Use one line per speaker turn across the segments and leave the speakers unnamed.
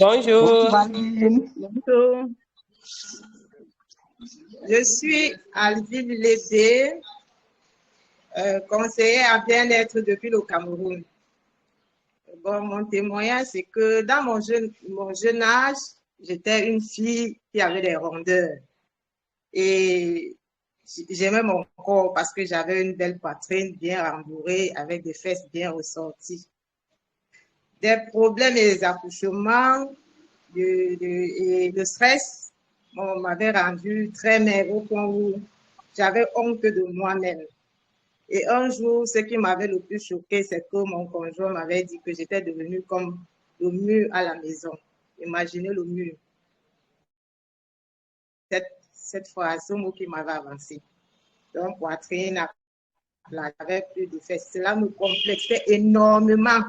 Bonjour.
Bonjour Aline.
Bonjour.
Je suis Alvin Lébé, conseillère à bien-être depuis le Cameroun. Bon, mon témoignage, c'est que dans mon jeune âge, j'étais une fille qui avait des rondeurs. Et j'aimais mon corps parce que j'avais une belle poitrine bien rembourrée avec des fesses bien ressorties. Des problèmes et des accouchements et le stress m'avaient rendu très maigre au point où j'avais honte de moi-même. Et un jour, ce qui m'avait le plus choqué, c'est que mon conjoint m'avait dit que j'étais devenue comme le mur à la maison. Imaginez le mur. Cette phrase, ce mot qui m'avait avancé. Donc, poitrine, j'avais plus de fesses. Cela me complexait énormément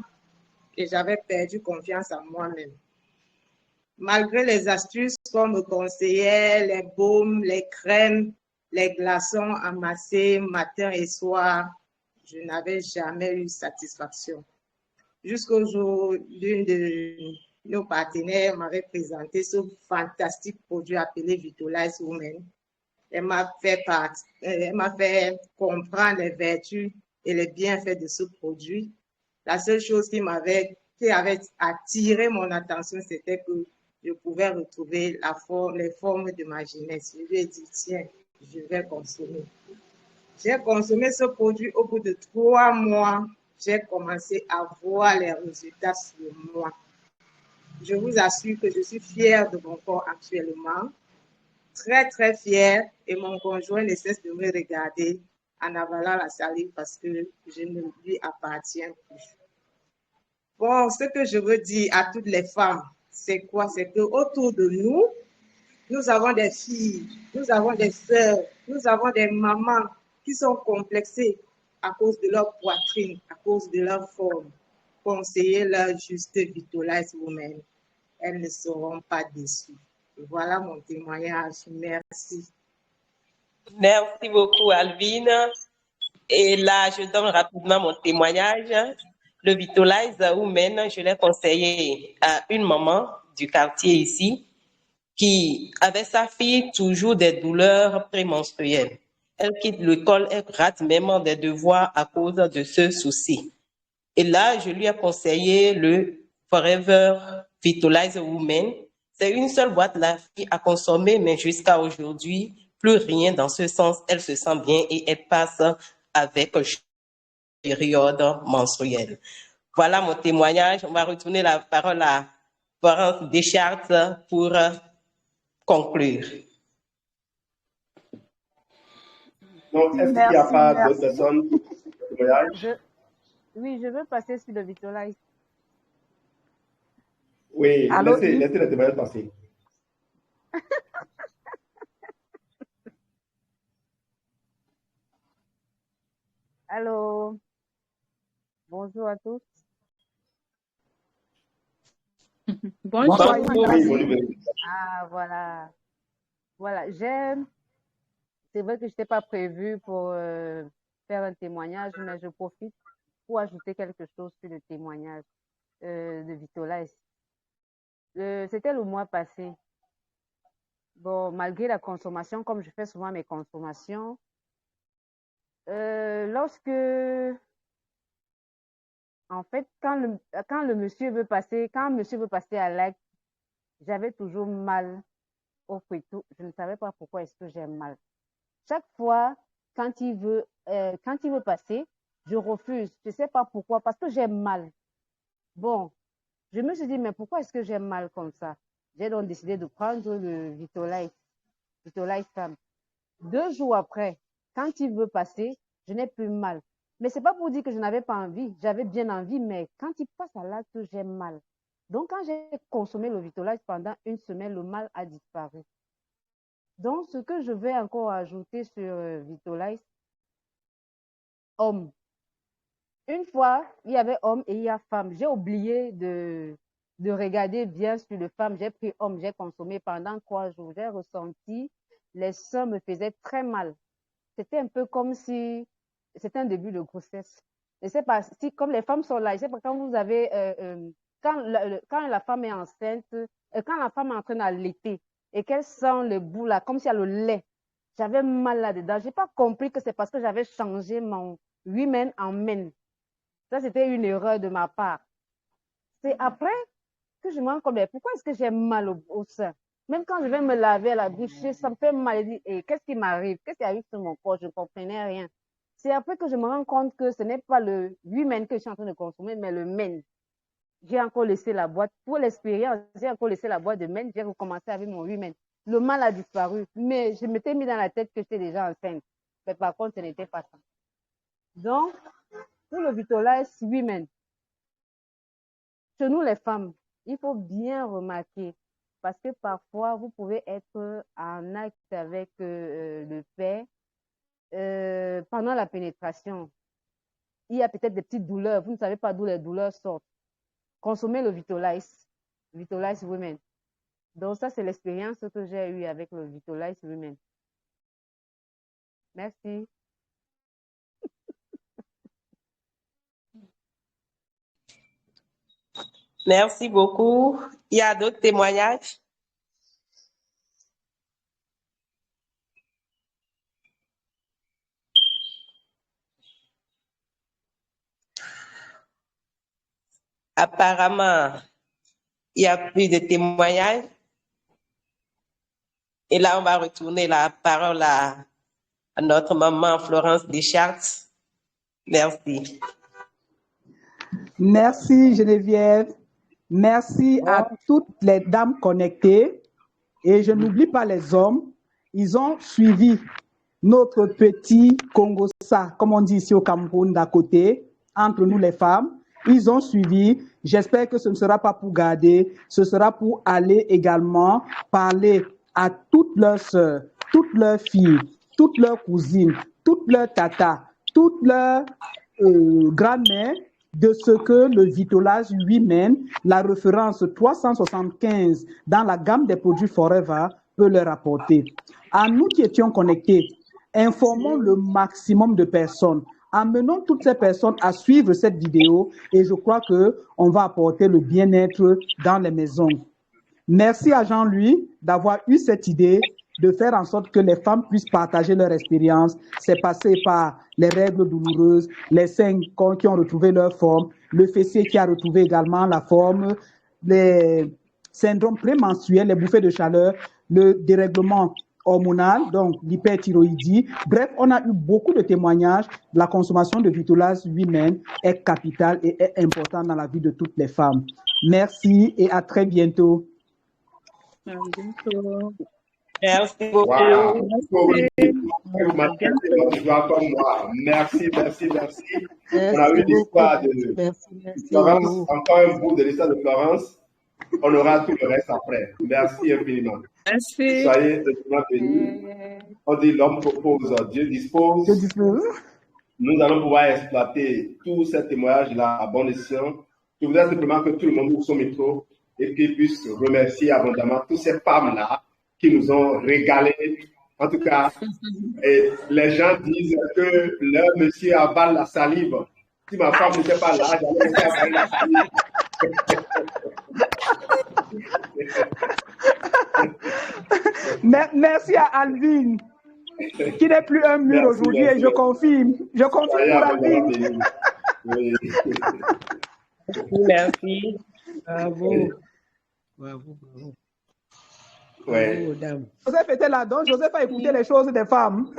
et j'avais perdu confiance en moi-même. Malgré les astuces qu'on me conseillait, les baumes, les crèmes, les glaçons amassés matin et soir, je n'avais jamais eu satisfaction. Jusqu'au jour, l'une de nos partenaires m'avait présenté ce fantastique produit appelé Vitolize Women. Elle m'a fait comprendre les vertus et les bienfaits de ce produit. La seule chose qui avait attiré mon attention, c'était que je pouvais retrouver les formes de ma jeunesse. Je lui ai dit, tiens, je vais consommer. J'ai consommé ce produit au bout de 3 mois. J'ai commencé à voir les résultats sur moi. Je vous assure que je suis fière de mon corps actuellement. Très, très fière. Et mon conjoint ne cesse de me regarder en avalant la salive parce que je ne lui appartiens plus. Bon, ce que je veux dire à toutes les femmes, c'est quoi? C'est qu'autour de nous, nous avons des filles, nous avons des sœurs, nous avons des mamans qui sont complexées à cause de leur poitrine, à cause de leur forme. Conseillez-leur juste Vitolize Women. Elles ne seront pas déçues. Voilà mon témoignage. Merci.
Merci beaucoup, Alvin. Et là, je donne rapidement mon témoignage. Le Vitolize Women, je l'ai conseillé à une maman du quartier ici qui avait sa fille toujours des douleurs prémenstruelles. Elle quitte l'école, elle rate même des devoirs à cause de ce souci. Et là, je lui ai conseillé le Forever Vitolize Women. C'est une seule boîte, la fille a consommé, mais jusqu'à aujourd'hui, plus rien dans ce sens. Elle se sent bien et elle passe avec une période menstruelle. Voilà mon témoignage. On va retourner la parole à Florence Deschartres pour conclure.
Donc, est-ce qu'il n'y a pas d'autres personnes pour le témoignage?
Oui, je veux passer sur le Vitolize.
Oui,
Allô,
laissez le témoignage passer.
Allô. Bonjour à tous.
Bonjour.
Oui,
Ah, voilà. Voilà, c'est vrai que je n'étais pas prévue pour faire un témoignage, mais je profite pour ajouter quelque chose sur le témoignage de Vitolize. C'était le mois passé. Bon, malgré la consommation, comme je fais souvent mes consommations, lorsque, en fait, quand monsieur veut passer à l'acte, j'avais toujours mal au couteau. Je ne savais pas pourquoi est-ce que j'ai mal. Chaque fois, quand il veut passer, je refuse. Je ne sais pas pourquoi, parce que j'ai mal. Bon, je me suis dit, mais pourquoi est-ce que j'ai mal comme ça? J'ai donc décidé de prendre le Vitolize Femme. 2 jours après, quand il veut passer, je n'ai plus mal. Mais ce n'est pas pour dire que je n'avais pas envie. J'avais bien envie, mais quand il passe à l'acte, j'ai mal. Donc, quand j'ai consommé le Vitolize pendant 1 semaine, le mal a disparu. Donc, ce que je vais encore ajouter sur Vitolize, homme. Une fois, il y avait homme et il y a femme. J'ai oublié de regarder bien sur le femme. J'ai pris homme, j'ai consommé pendant 3 jours. J'ai ressenti, les seins me faisaient très mal. C'était un peu comme si c'était un début de grossesse. Je ne sais pas si, comme les femmes sont là, je ne sais pas quand vous avez quand la femme est enceinte, quand la femme est en train d'allaiter et qu'elle sent le bout là, comme s'il y a le lait, j'avais mal là-dedans. Je n'ai pas compris que c'est parce que j'avais changé mon women en men. Ça, c'était une erreur de ma part. C'est après que je me rends compte, pourquoi est-ce que j'ai mal au sein? Même quand je vais me laver à la douche, ça me fait mal. Je dis, qu'est-ce qui m'arrive? Qu'est-ce qui arrive sur mon corps? Je ne comprenais rien. C'est après que je me rends compte que ce n'est pas le women que je suis en train de consommer, mais le men. J'ai encore laissé la boîte. Pour l'expérience, j'ai encore laissé la boîte de men. J'ai recommencé avec mon women. Le mal a disparu. Mais je m'étais mis dans la tête que j'étais déjà enceinte. Mais par contre, ce n'était pas ça. Donc, pour le Vitolize women, chez nous les femmes, il faut bien remarquer, parce que parfois, vous pouvez être en acte avec le père pendant la pénétration. Il y a peut-être des petites douleurs. Vous ne savez pas d'où les douleurs sortent. Consommez le Vitolize Women. Donc, ça, c'est l'expérience que j'ai eue avec le Vitolize Women. Merci.
Merci beaucoup. Il y a d'autres témoignages? Apparemment, il n'y a plus de témoignages. Et là, on va retourner la parole à notre maman Florence Deschartres. Merci.
Merci Geneviève. Merci à toutes les dames connectées. Et je n'oublie pas les hommes. Ils ont suivi notre petit Congo-ça, comme on dit ici au Cameroun, d'à côté, entre nous les femmes. Ils ont suivi. J'espère que ce ne sera pas pour garder. Ce sera pour aller également parler à toutes leurs sœurs, toutes leurs filles, toutes leurs cousines, toutes leurs tatas, toutes leurs grand-mères, de ce que le Vitolize Women, la référence 375 dans la gamme des produits Forever, peut leur apporter. À nous qui étions connectés, informons le maximum de personnes. Amenons toutes ces personnes à suivre cette vidéo et je crois qu'on va apporter le bien-être dans les maisons. Merci à Jean-Louis d'avoir eu cette idée de faire en sorte que les femmes puissent partager leur expérience. C'est passé par les règles douloureuses, les seins qui ont retrouvé leur forme, le fessier qui a retrouvé également la forme, les syndromes prémenstruels, les bouffées de chaleur, le dérèglement hormonal, donc l'hyperthyroïdie. Bref, on a eu beaucoup de témoignages. La consommation de Vitolize Women est capitale et est importante dans la vie de toutes les femmes. Merci et à très bientôt.
À bientôt. Merci beaucoup.
Wow. Merci, merci, merci. On a eu l'histoire de Florence, encore un bout de l'histoire de Florence. On aura tout le reste après. Merci infiniment.
Merci.
Soyez bénis. On dit l'homme propose, Dieu dispose. Nous allons pouvoir exploiter tous ces témoignages-là à bon escient. Je voudrais simplement que tout le monde ouvre son micro et qu'il puisse remercier abondamment toutes ces femmes-là qui nous ont régalés. En tout cas, et les gens disent que leur monsieur avale la salive. Si ma femme n'était pas là, j'allais laisser avaler la salive.
Merci à Alvin, qui n'est plus un mur aujourd'hui, et je confirme. Je confirme pour Alvin.
Oui.
Merci.
Bravo. Bravo, bravo.
Ouais.
Joseph était là, donc Joseph a écouté les choses des femmes.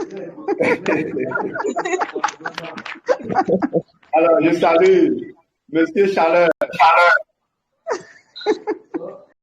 Alors, je salue Monsieur Chaleur.